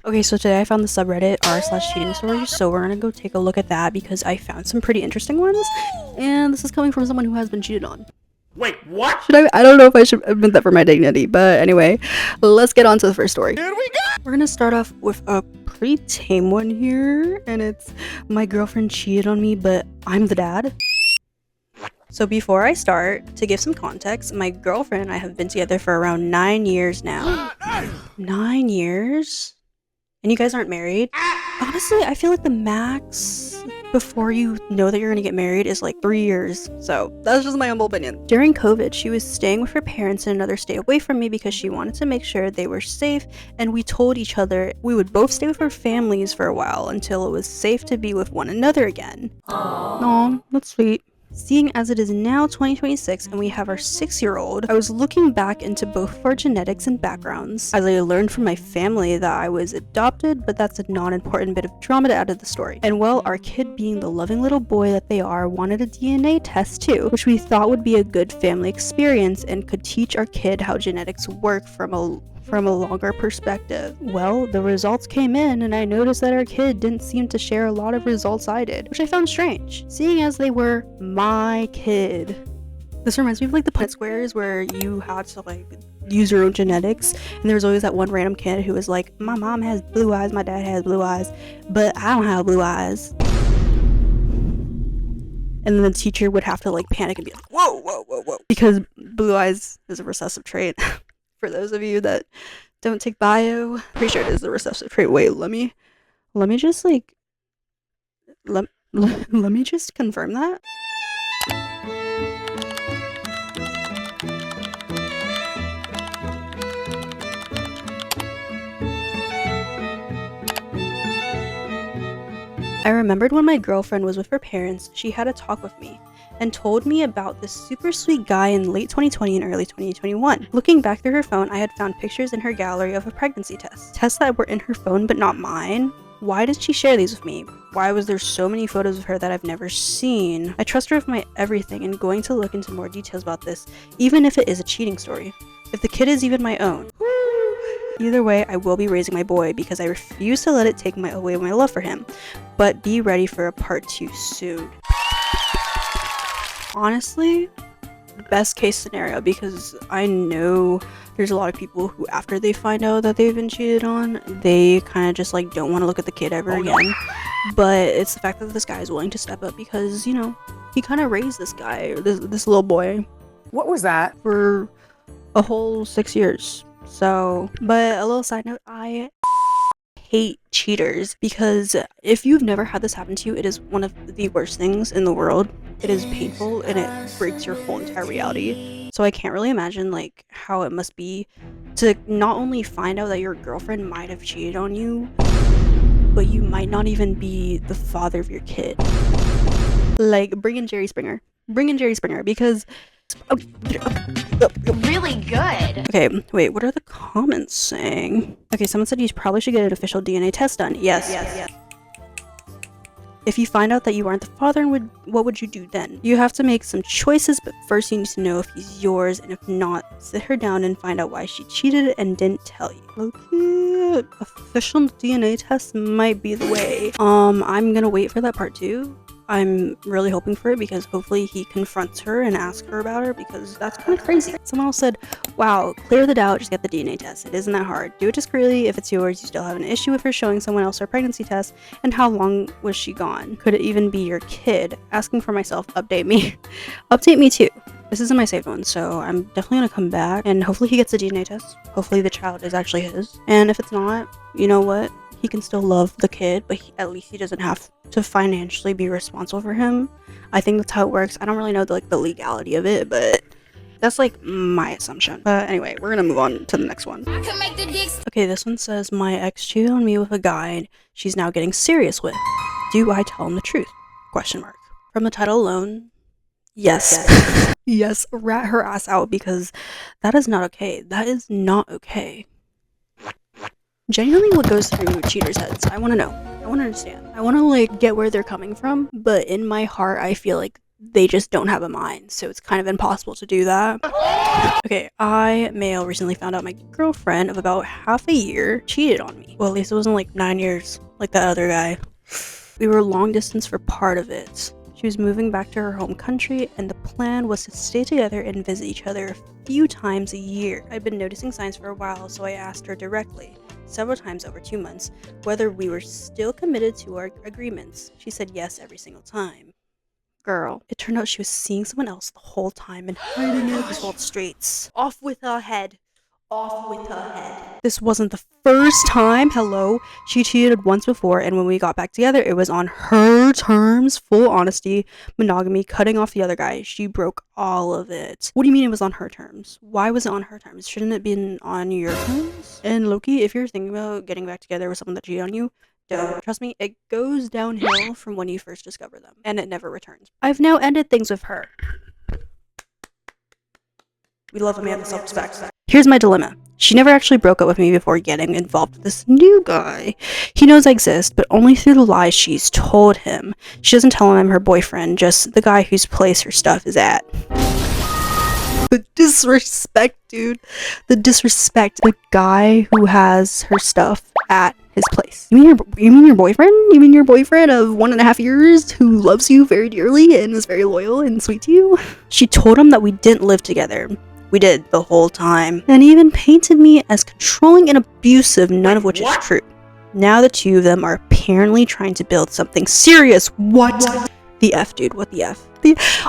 Okay, so today I found the subreddit r/cheating stories, so we're gonna go take a look at that because I found some pretty interesting ones, and this is coming from someone who has been cheated on. Wait, what? I don't know if I should admit that for my dignity, but anyway, let's get on to the first story. Here we go! We're gonna start off with a pretty tame one here, and it's my girlfriend cheated on me, but I'm the dad. So before I start, to give some context, my girlfriend and I have been together for around 9 years now. 9 years? And you guys aren't married? Honestly, I feel like the max before you know that you're gonna get married is like 3 years. So that's just my humble opinion. During COVID, she was staying with her parents in another state away from me because she wanted to make sure they were safe, and we told each other we would both stay with our families for a while until it was safe to be with one another again. Aw, that's sweet. Seeing as it is now 2026 and we have our 6-year-old, I was looking back into both of our genetics and backgrounds, as I learned from my family that I was adopted, but that's a non-important bit of drama to add to the story. And well, our kid, being the loving little boy that they are, wanted a DNA test too, which we thought would be a good family experience and could teach our kid how genetics work from a longer perspective. Well, the results came in and I noticed that our kid didn't seem to share a lot of results I did, which I found strange, seeing as they were my kid. This reminds me of like the Punnett squares where you had to like use your own genetics, and there was always that one random kid who was like, my mom has blue eyes, my dad has blue eyes, but I don't have blue eyes. And then the teacher would have to like panic and be like, whoa, whoa, whoa, whoa, because blue eyes is a recessive trait. For those of you that don't take bio, pretty sure it is a recessive trait. Wait, let me just like let me just confirm that. I remembered when my girlfriend was with her parents, she had a talk with me and told me about this super sweet guy in late 2020 and early 2021. Looking back through her phone, I had found pictures in her gallery of a pregnancy test. Tests that were in her phone but not mine. Why did she share these with me? Why was there so many photos of her that I've never seen? I trust her with my everything and going to look into more details about this, even if it is a cheating story. If the kid is even my own. Either way, I will be raising my boy because I refuse to let it take away my love for him. But be ready for a part 2 soon. Honestly, best case scenario, because I know there's a lot of people who, after they find out that they've been cheated on, they kind of just like don't want to look at the kid ever again. But it's the fact that this guy is willing to step up because, you know, he kind of raised this guy, or this little boy. What was that? For a whole 6 years. So, but a little side note, I hate cheaters because if you've never had this happen to you, it is one of the worst things in the world. It is painful and it breaks your whole entire reality. So I can't really imagine like how it must be to not only find out that your girlfriend might have cheated on you, but you might not even be the father of your kid. Like, bring in Jerry Springer. Bring in Jerry Springer because really good. Okay, wait, what are the comments saying? Okay, someone said you probably should get an official DNA test done. Yes. If you find out that you aren't the father, what would you do then? You have to make some choices, but first you need to know if he's yours, and if not, sit her down and find out why she cheated and didn't tell you. Okay, official DNA test might be the way. I'm gonna wait for that part 2. I'm really hoping for it because hopefully he confronts her and asks her about her, because that's kind of crazy. Someone else said, wow, clear the doubt, just get the DNA test. It isn't that hard. Do it discreetly. If it's yours, you still have an issue with her showing someone else her pregnancy test. And how long was she gone? Could it even be your kid? Asking for myself, update me. Update me too. This isn't my saved one, so I'm definitely gonna come back and hopefully he gets a DNA test. Hopefully the child is actually his. And if it's not, you know what? He can still love the kid, but at least he doesn't have to financially be responsible for him. I think that's how it works. I don't really know the legality of it, but that's like my assumption. But anyway, we're gonna move on to the next one. Okay, this one says, my ex cheated on me with a guy and she's now getting serious with. Do I tell him the truth? Question mark. From the title alone, yes. Yes, rat her ass out because that is not okay. That is not okay. Genuinely, what goes through cheaters' heads? I want to know. I want to understand. I want to like get where they're coming from, but in my heart, I feel like they just don't have a mind, so it's kind of impossible to do that. Okay, I, male, recently found out my girlfriend of about half a year cheated on me. Well, at least it wasn't like 9 years, like that other guy. We were long distance for part of it. She was moving back to her home country, and the plan was to stay together and visit each other a few times a year. I'd been noticing signs for a while, so I asked her directly, several times over 2 months, whether we were still committed to our agreements. She said yes every single time. Girl, it turned out she was seeing someone else the whole time and hiding it through all the streets. Off with her head. Off with her head. This wasn't the first time, hello. She cheated once before, and when we got back together, it was on her terms, full honesty, monogamy, cutting off the other guy. She broke all of it. What do you mean it was on her terms? Why was it on her terms? Shouldn't it been on your terms? And Loki, if you're thinking about getting back together with someone that cheated on you, don't. Trust me, it goes downhill from when you first discover them, and it never returns. I've now ended things with her. We love a man with self-respect. Here's my dilemma. She never actually broke up with me before getting involved with this new guy. He knows I exist, but only through the lies she's told him. She doesn't tell him I'm her boyfriend, just the guy whose place her stuff is at. The disrespect, dude. The disrespect. The guy who has her stuff at his place. You mean your boyfriend? You mean your boyfriend of 1.5 years who loves you very dearly and is very loyal and sweet to you? She told him that we didn't live together. We did the whole time. And even painted me as controlling and abusive, none of which is true. Now the two of them are apparently trying to build something serious. What? The F, dude. What the F?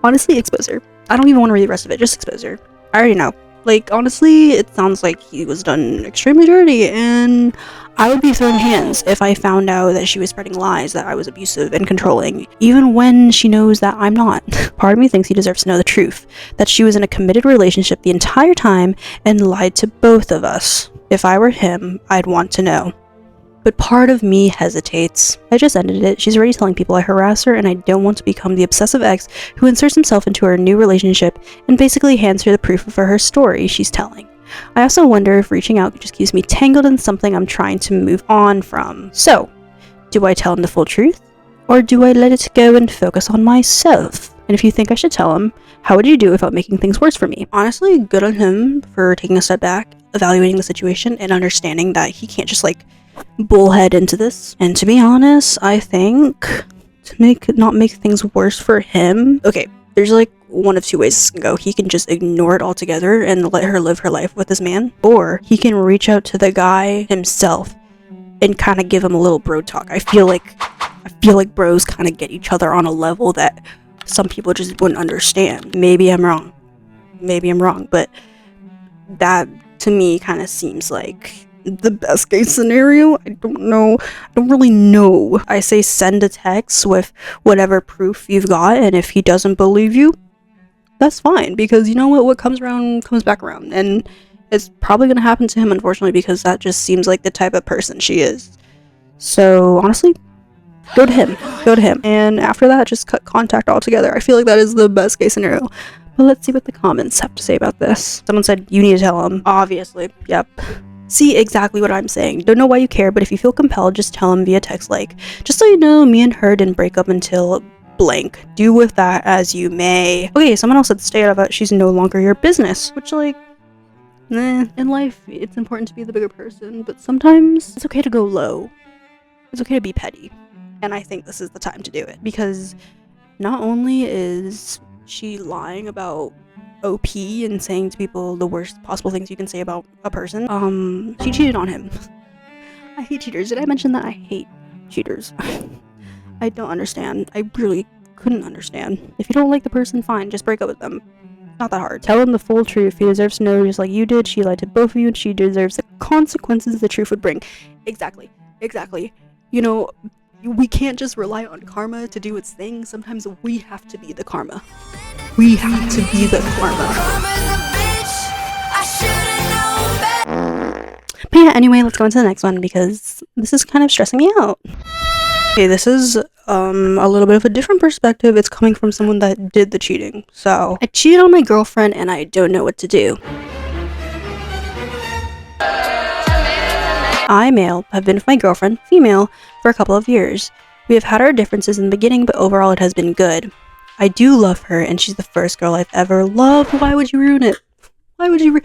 Honestly, expose her. I don't even want to read the rest of it. Just expose her. I already know. Like, honestly, it sounds like he was done extremely dirty, and I would be throwing hands if I found out that she was spreading lies, that I was abusive and controlling, even when she knows that I'm not. Part of me thinks he deserves to know the truth, that she was in a committed relationship the entire time and lied to both of us. If I were him, I'd want to know. But part of me hesitates. I just ended it. She's already telling people I harass her, and I don't want to become the obsessive ex who inserts himself into her new relationship and basically hands her the proof of her story she's telling. I also wonder if reaching out just keeps me tangled in something I'm trying to move on from. So, do I tell him the full truth? Or do I let it go and focus on myself? And if you think I should tell him, how would you do without making things worse for me? Honestly, good on him for taking a step back, evaluating the situation, and understanding that he can't just bullhead into this. And to be honest, I think to not make things worse for him, okay, there's one of two ways this can go. He can just ignore it altogether and let her live her life with this man, or he can reach out to the guy himself and kind of give him a little bro talk. I feel like bros kind of get each other on a level that some people just wouldn't understand. Maybe I'm wrong, but that to me kind of seems like the best case scenario. I don't really know. I say send a text with whatever proof you've got, and if he doesn't believe you, that's fine, because you know what comes around comes back around, and it's probably gonna happen to him, unfortunately, because that just seems like the type of person she is. So honestly, go to him, and after that just cut contact altogether. I feel like that is the best case scenario. But let's see what the comments have to say about this. Someone said you need to tell him. Obviously, yep. See exactly what I'm saying. Don't know why you care, but if you feel compelled, just tell him via text, just so you know, me and her didn't break up until blank. Do with that as you may. Okay, someone else said stay out of it. She's no longer your business. Which, in life, it's important to be the bigger person, but sometimes it's okay to go low. It's okay to be petty. And I think this is the time to do it. Because not only is she lying about OP and saying to people the worst possible things you can say about a person, she cheated on him. I hate cheaters. Did I mention that? I hate cheaters. I don't understand. I really couldn't understand. If you don't like the person, fine, just break up with them. Not that hard. Tell him the full truth. He deserves to know, just like you did. She lied to both of you, and she deserves the consequences the truth would bring. Exactly. You know, we can't just rely on karma to do its thing. Sometimes we have to be the karma. We have to be the karma. But yeah, anyway, let's go into the next one, because this is kind of stressing me out. Okay, this is a little bit of a different perspective. It's coming from someone that did the cheating. So, I cheated on my girlfriend and I don't know what to do. I, male, have been with my girlfriend, female, for a couple of years. We have had our differences in the beginning, but overall it has been good. I do love her, and she's the first girl I've ever loved. Why would you ruin it? Why would you?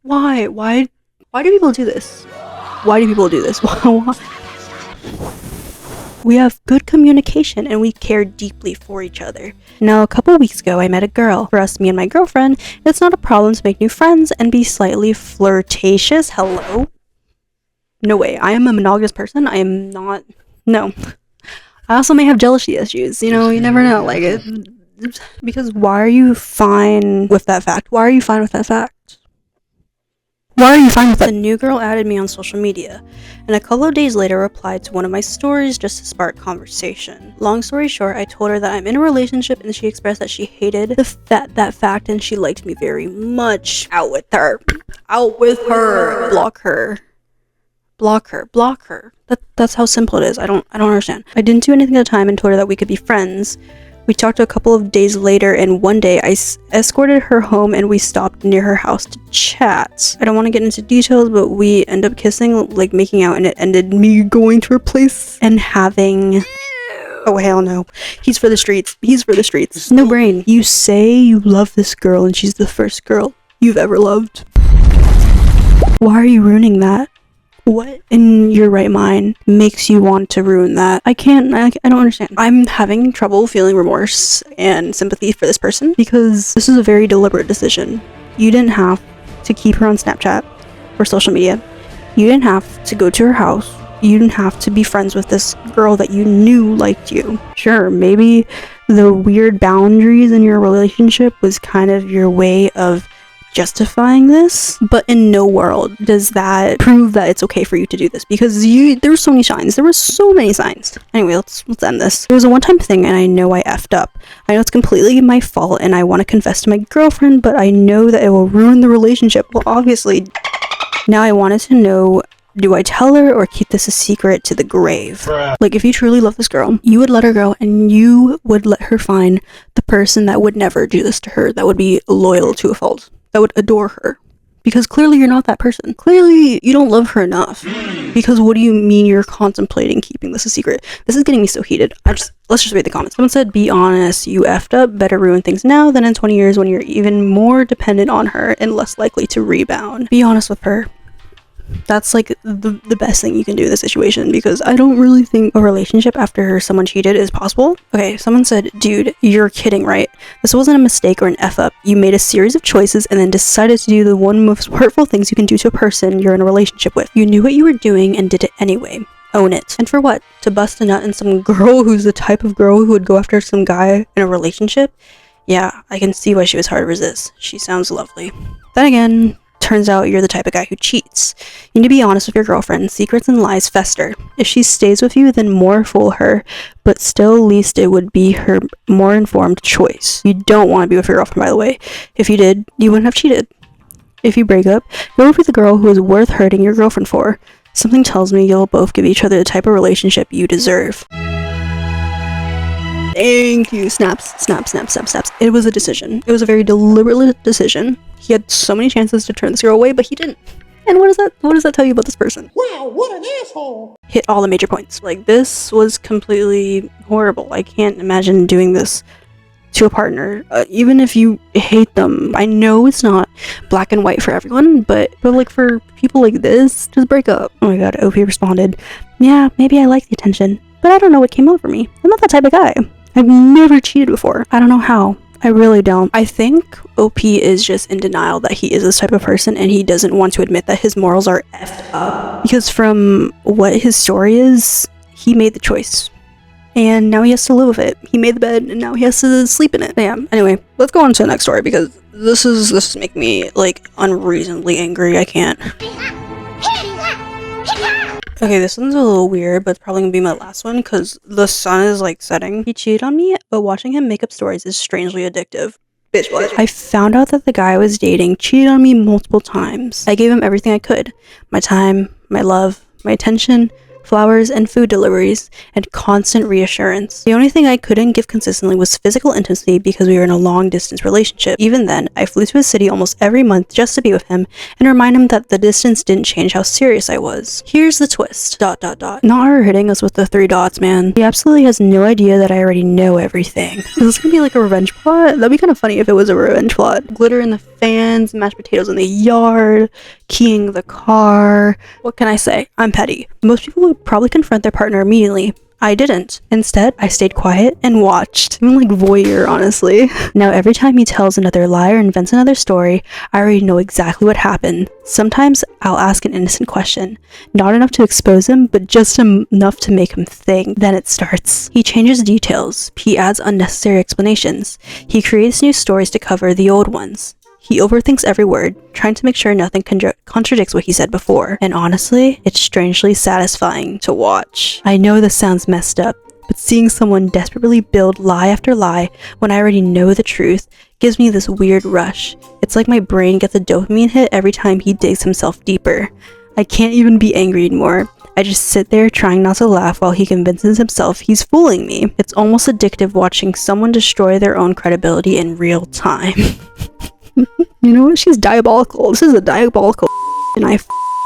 Why? Why do people do this? Why do people do this? We have good communication and we care deeply for each other. Now, a couple weeks ago, I met a girl. For us, me and my girlfriend, it's not a problem to make new friends and be slightly flirtatious. Hello? No way. I am a monogamous person. I am not. No. I also may have jealousy issues. You know, you never know. Like, because why are you fine with that fact? Why are you fine with that fact? Why are you fine with that? The new girl added me on social media, and a couple of days later replied to one of my stories just to spark conversation. Long story short, I told her that I'm in a relationship, and she expressed that she hated that fact and she liked me very much. Out with her. Out with her. Block her. Block her. Block her. That's how simple it is. I don't understand. I didn't do anything at the time and told her that we could be friends. We talked a couple of days later, and one day I escorted her home and we stopped near her house to chat. I don't want to get into details, but we end up kissing, like making out, and it ended me going to her place and having... Oh, hell no. He's for the streets. He's for the streets. No brain. You say you love this girl and she's the first girl you've ever loved. Why are you ruining that? What in your right mind makes you want to ruin that? I don't understand. I'm having trouble feeling remorse and sympathy for this person because this is a very deliberate decision. You didn't have to keep her on Snapchat or social media. You didn't have to go to her house. You didn't have to be friends with this girl that you knew liked you. Sure, maybe the weird boundaries in your relationship was kind of your way of justifying this, but in no world does that prove that it's okay for you to do this, because there were so many signs. There were so many signs. Anyway, let's end this. It was a one-time thing and I know I effed up. I know it's completely my fault and I want to confess to my girlfriend, but I know that it will ruin the relationship. Well, obviously. Now I wanted to know, do I tell her or keep this a secret to the grave? Like, if you truly love this girl, you would let her go and you would let her find the person that would never do this to her, that would be loyal to a fault, that would adore her. Because clearly you're not that person. Clearly you don't love her enough. Because what do you mean you're contemplating keeping this a secret? This is getting me so heated. Let's just read the comments. Someone said, be honest, you effed up. Better ruin things now than in 20 years when you're even more dependent on her and less likely to rebound. Be honest with her. That's like the best thing you can do in this situation, because I don't really think a relationship after someone cheated is possible. Okay, someone said, dude, you're kidding, right? This wasn't a mistake or an F up. You made a series of choices and then decided to do the one most hurtful things you can do to a person you're in a relationship with. You knew what you were doing and did it anyway. Own it. And for what? To bust a nut in some girl who's the type of girl who would go after some guy in a relationship? Yeah, I can see why she was hard to resist. She sounds lovely. Then again, turns out you're the type of guy who cheats. You need to be honest with your girlfriend. Secrets and lies fester. If she stays with you, then more fool her, but still, at least it would be her more informed choice. You don't want to be with your girlfriend, by the way. If you did, you wouldn't have cheated. If you break up, go with the girl who is worth hurting your girlfriend for. Something tells me you'll both give each other the type of relationship you deserve. Thank you. Snaps, snaps, snaps, snaps, snaps. It was a decision. It was a very deliberate decision. He had so many chances to turn this girl away, but he didn't. And what does that tell you about this person? Wow, what an asshole! Hit all the major points. Like, this was completely horrible. I can't imagine doing this to a partner, even if you hate them. I know it's not black and white for everyone, but like for people like this, just break up. Oh my god, OP responded, yeah, maybe I like the attention, but I don't know what came over me. I'm not that type of guy. I've never cheated before. I don't know how. I really don't. I think OP is just in denial that he is this type of person and he doesn't want to admit that his morals are effed up. Because from what his story is, he made the choice. And now he has to live with it. He made the bed and now he has to sleep in it. Yeah. Anyway, let's go on to the next story because this is making me like unreasonably angry. I can't. Okay, this one's a little weird, but it's probably gonna be my last one because the sun is like setting. He cheated on me, but watching him make up stories is strangely addictive. Bitch, what? I found out that the guy I was dating cheated on me multiple times. I gave him everything I could. My time, my love, my attention, flowers and food deliveries, and constant reassurance. The only thing I couldn't give consistently was physical intimacy because we were in a long-distance relationship. Even then, I flew to his city almost every month just to be with him and remind him that the distance didn't change how serious I was. Here's the twist. ... Not her hitting us with the 3 dots, man. He absolutely has no idea that I already know everything. Is this gonna be like a revenge plot? That'd be kind of funny if it was a revenge plot. Glitter in the fans, mashed potatoes in the yard, keying the car. What can I say? I'm petty. Most people would probably confront their partner immediately. I didn't. Instead, I stayed quiet and watched. I'm like voyeur, honestly. Now, every time he tells another lie or invents another story, I already know exactly what happened. Sometimes I'll ask an innocent question. Not enough to expose him, but just enough to make him think. Then it starts. He changes details. He adds unnecessary explanations. He creates new stories to cover the old ones. He overthinks every word, trying to make sure nothing contradicts what he said before. And honestly, it's strangely satisfying to watch. I know this sounds messed up, but seeing someone desperately build lie after lie when I already know the truth gives me this weird rush. It's like my brain gets a dopamine hit every time he digs himself deeper. I can't even be angry anymore. I just sit there trying not to laugh while he convinces himself he's fooling me. It's almost addictive watching someone destroy their own credibility in real time. You know what? She's diabolical. This is a diabolical and I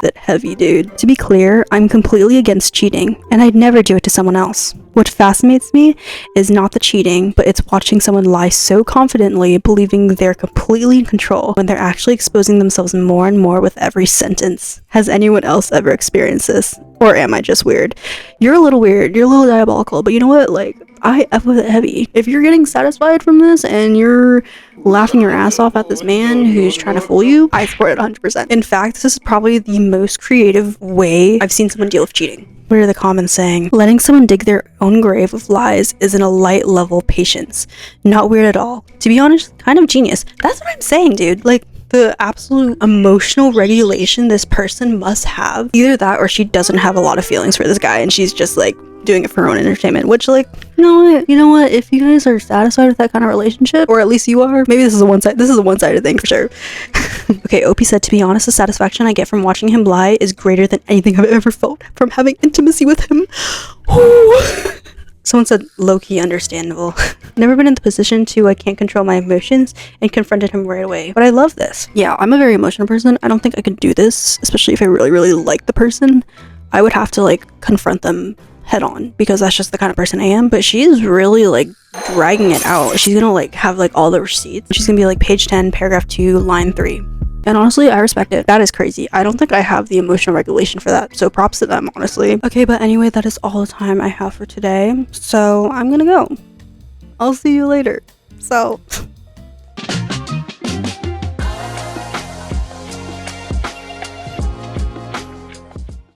it heavy, dude. To be clear, I'm completely against cheating, and I'd never do it to someone else. What fascinates me is not the cheating, but it's watching someone lie so confidently, believing they're completely in control when they're actually exposing themselves more and more with every sentence. Has anyone else ever experienced this? Or am I just weird? You're a little weird, you're a little diabolical, but you know what? Like, I F with it heavy. If you're getting satisfied from this and you're laughing your ass off at this man who's trying to fool you, I support it 100%. In fact, this is probably the most creative way I've seen someone deal with cheating. What are the comments saying? Letting someone dig their own grave of lies isn't a light level patience. Not weird at all. To be honest, kind of genius. That's what I'm saying, dude. Like, the absolute emotional regulation this person must have. Either that or she doesn't have a lot of feelings for this guy and she's just like doing it for her own entertainment, which, like, you know what, if you guys are satisfied with that kind of relationship, or at least you are, maybe this is a one-sided thing for sure. Okay, Opie said, to be honest, the satisfaction I get from watching him lie is greater than anything I've ever felt from having intimacy with him. Someone said, low-key understandable. Never been in the position to I can't control my emotions and confronted him right away. But I love this. Yeah, I'm a very emotional person. I don't think I could do this, especially if I really, really like the person. I would have to, like, confront them head on because that's just the kind of person I am. But she's really, like, dragging it out. She's gonna, like, have, like, all the receipts. She's gonna be like page 10, paragraph 2, line 3. And honestly, I respect it. That is crazy. I don't think I have the emotional regulation for that. So props to them, honestly. Okay, but anyway, that is all the time I have for today. So I'm gonna go. I'll see you later. So...